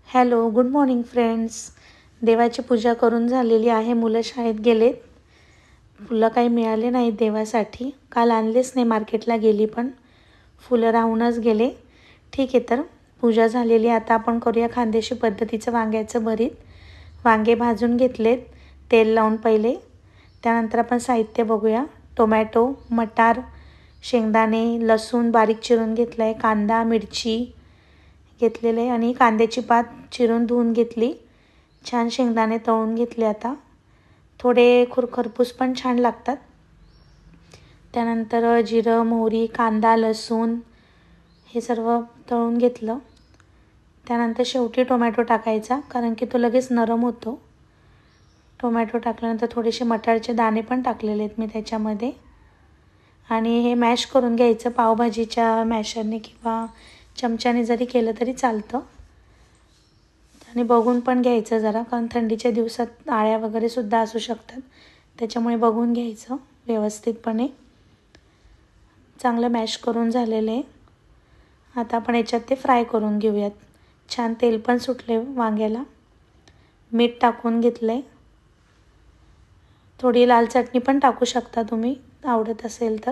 Hello, good morning friends. देवाची पूजा करून झालेली आहे. मुलं शाळेत गेलेत. फुलं काही मिळाले नाहीत देवासाठी. काल आणलेच नाही, मार्केटला गेली पण फुलं राहूनच गेले. ठीक आहे, तर पूजा झालेली. आता आपण करूया खानदेशी पद्धतीचं वांग्याचं भरीत. वांगे भाजून घेतलेत तेल लावून पहिले. त्यानंतर आपण साहित्य बघूया. टोमॅटो, मटार, शेंगदाणे, लसूण बारीक चिरून घेतला आहे, कांदा, मिरची घेतलेले आणि कांद्याची पात चिरून धुवून घेतली. छान शेंगदाणे तळून घेतले. आता थोडे खरपूस पण छान लागतात. त्यानंतर जिरं, मोहरी, कांदा, लसूण हे सर्व तळून घेतलं. त्यानंतर शेवटी टोमॅटो टाकायचा, कारण की तो लगेच नरम होतो. टोमॅटो टाकल्यानंतर थोडेसे मटारचे दाणे पण टाकलेले आहेत मी त्याच्यामध्ये. आणि हे मॅश करून घ्यायचं पावभाजीच्या मॅशरने किंवा चमच्याने जरी केलं तरी चालतं. आणि बघून पण घ्यायचं जरा, कारण थंडीच्या दिवसात आळ्या वगैरे सुद्धा असू शकतात. त्याच्यामुळे बघून घ्यायचं व्यवस्थितपणे. चांगलं मॅश करून झालेलं आहे. आता आपण याच्यात ते फ्राय करून घेऊयात. छान तेल पण सुटले वांग्याला. मीठ टाकून घेतलं आहे. थोडी लाल चटणी पण टाकू शकता तुम्ही आवडत असेल तर.